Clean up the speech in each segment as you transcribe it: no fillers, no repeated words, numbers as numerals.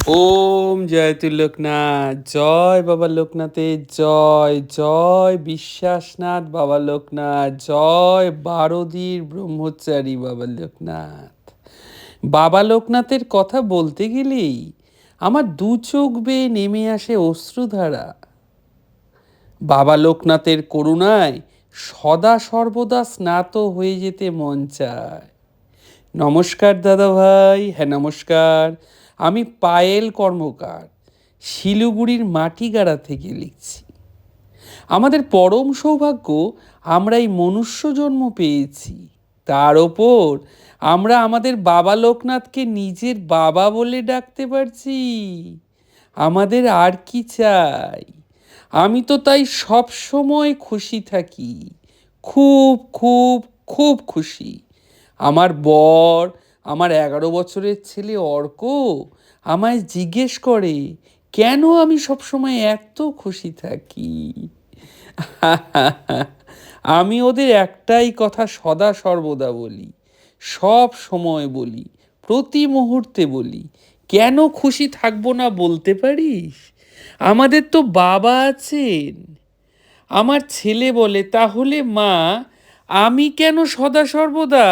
ওম জয়তু লোকনাথ, জয় বাবা লোকনাথের জয়, জয় বিশ্বাসনাথ বাবা লোকনাথ, জয় বারোদির ব্রহ্মচারী বাবা লোকনাথ। বাবা লোকনাথের কথা বলতে গেলেই আমার দু চোখ বেয়ে নেমে আসে অশ্রুধারা। বাবা লোকনাথের করুণায় সদা সর্বদা স্নাত হয়ে যেতে মন চায়। নমস্কার দাদা ভাই। হ্যাঁ নমস্কার। আমি পায়েল কর্মকার, শিলিগুড়ির মাটিগাড়া থেকে লিখছি। আমাদের পরম সৌভাগ্য আমরা এই মনুষ্য জন্ম পেয়েছি, তার ওপর আমরা আমাদের বাবা লোকনাথকে নিজের বাবা বলে ডাকতে পারছি। আমাদের আর কি চাই? আমি তো তাই সব সময় খুশি থাকি, খুব খুব খুব খুশি। আমার বর, আমার 11 বছরের ছেলে অর্ক আমায় জিজ্ঞেস করে কেন আমি সবসময় এত খুশি থাকি। আমি ওদের একটাই কথা সদা সর্বদা বলি, সব সময় বলি, প্রতি মুহূর্তে বলি, কেন খুশি থাকবো না বলতে পারিস? আমাদের তো বাবা আছেন। আমার ছেলে বলে, তাহলে মা, আমি কেন সদা সর্বদা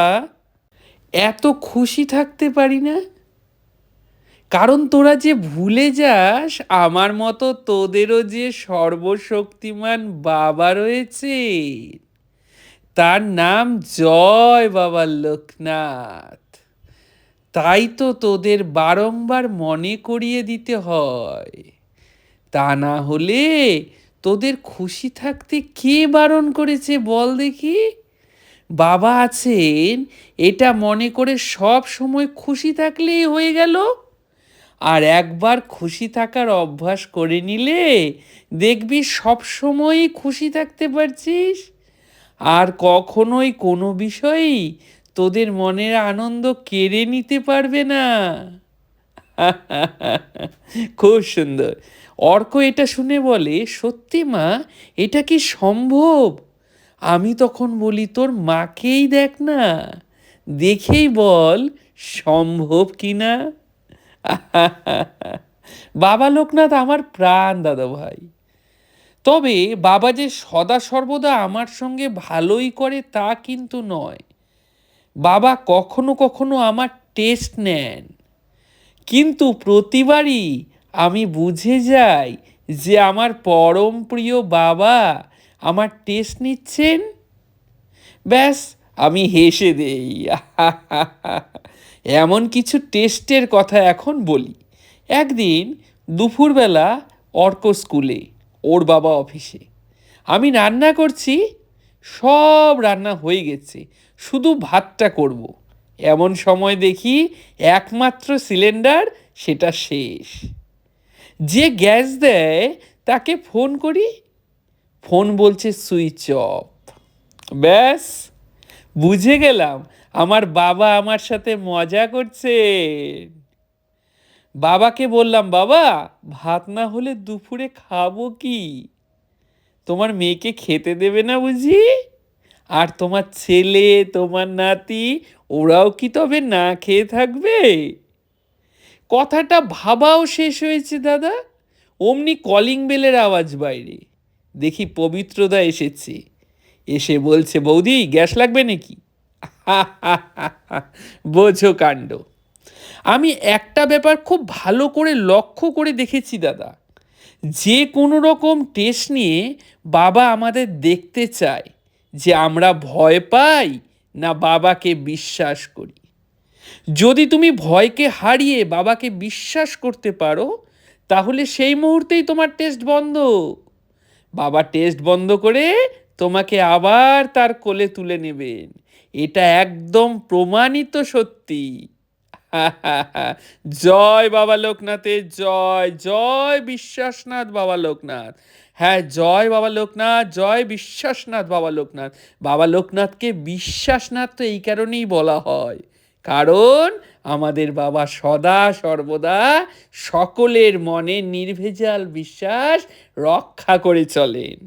এত খুশি থাকতে পারি না? কারণ তোরা যে ভুলে যাস আমার মতো তোদেরও যে সর্বশক্তিমান বাবা রয়েছে, তার নাম জয় বাবা লোকনাথ। তাই তো তোদের বারংবার মনে করিয়ে দিতে হয়। তা না হলে তোদের খুশি থাকতে কে বারণ করেছে বল দেখি? বাবা আছেন এটা মনে করে সব সময় খুশি থাকলেই হয়ে গেল। আর একবার খুশি থাকার অভ্যাস করে নিলে দেখবি সব সময়ই খুশি থাকতে পারছিস। আর কখনোই কোনো বিষয়ই তোদের মনের আনন্দ কেড়ে নিতে পারবে না। খুব সুন্দর। অর্ক এটা শুনে বলে, সত্যি মা, এটা কি সম্ভব? আমি তখন বলি, তোর মাকেই দেখ না, দেখেই বল সম্ভব কি না। বাবা লোকনাথ আমার প্রাণ দাদা ভাই। তবে বাবা যে সদা সর্বদা আমার সঙ্গে ভালোই করে তা কিন্তু নয়। বাবা কখনো কখনো আমার টেস্ট নেন, কিন্তু প্রতিবারই আমি বুঝে যাই যে আমার পরম প্রিয় বাবা আমার টেস্ট নিচ্ছেন। ব্যাস, আমি হেসে দেই। এমন কিছু টেস্টের কথা এখন বলি। একদিন দুপুরবেলা অর্ক স্কুলে, ওর বাবা অফিসে, আমি রান্না করছি। সব রান্না হয়ে গেছে, শুধু ভাতটা করব। এমন সময় দেখি একমাত্র সিলিন্ডার সেটা শেষ। যে গ্যাস দেয় তাকে ফোন করি, ফোন বলছে সুইচ অফ। ব্যাস, বুঝে গেলাম আমার বাবা আমার সাথে মজা করছে। বাবাকে বললাম, বাবা, ভাত না হলে দুপুরে খাবো কি? তোমার মেয়েকে খেতে দেবে না বুঝি? আর তোমার ছেলে, তোমার নাতি, ওরাও কি তবে না খেয়ে থাকবে? কথাটা ভাবাও শেষ হয়েছে দাদা, অমনি কলিং বেলের আওয়াজ বাইরে। দেখি পবিত্রদা এসেছে। এসে বলছে, বৌদি গ্যাস লাগবে নাকি? বোঝো কাণ্ড। আমি একটা ব্যাপার খুব ভালো করে লক্ষ্য করে দেখেছি দাদা, যে কোনো রকম টেস্ট নিয়ে বাবা আমাদের দেখতে চায় যে আমরা ভয় পাই না বাবাকে বিশ্বাস করি। যদি তুমি ভয়কে হারিয়ে বাবাকে বিশ্বাস করতে পারো, তাহলে সেই মুহূর্তেই তোমার টেস্ট বন্ধ। বাবা টেস্ট বন্ধ করে তোমাকে আবার তার কোলে তুলে নেবেন, এটা একদম প্রমাণিত সত্যি। জয় বাবা লোকনাথের জয়, জয় বিশ্বাসনাথ বাবা লোকনাথ। হ্যাঁ, জয় বাবা লোকনাথ, জয় বিশ্বাসনাথ বাবা লোকনাথ। বাবা লোকনাথকে বিশ্বাসনাথ তো এই কারণেই বলা হয়, কারণ আমাদের বাবা সদা সর্বদা সকলের মনে নির্ভেজাল বিশ্বাস রক্ষা করে চলেন।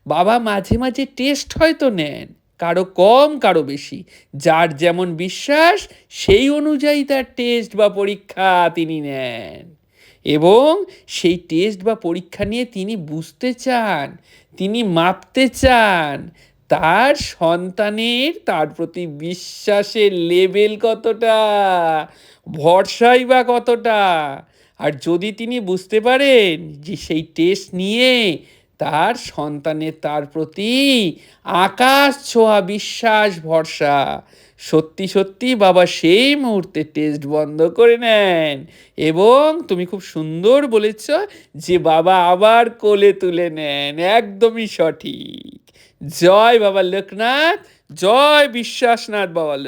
বাবা মাঝে মাঝে টেস্ট হয়তো নেন, কারো কম কারো বেশি, যার যেমন বিশ্বাস সেই অনুযায়ী তার টেস্ট বা পরীক্ষা তিনি নেন। এবং সেই টেস্ট বা পরীক্ষা নিয়ে তিনি বুঝতে চান, তিনি মাপতে চান তার সন্তানের তার প্রতি বিশ্বাসের লেভেল কতটা, ভরসাই বা কতটা। আর যদি তিনি বুঝতে পারেন যে সেই টেস্ট নিয়ে তার সন্তানের তার প্রতি আকাশ ছোঁয়া বিশ্বাস ভরসা, সত্যি সত্যি বাবা সেই মুহূর্তে টেস্ট বন্ধ করে নেন এবং তুমি খুব সুন্দর বলেছ যে বাবা আবার কোলে তুলে নেন। একদমই সঠিক। জয় বাবা লোকনাথ, জয় বিশ্বাসনাথ বাবা লোক।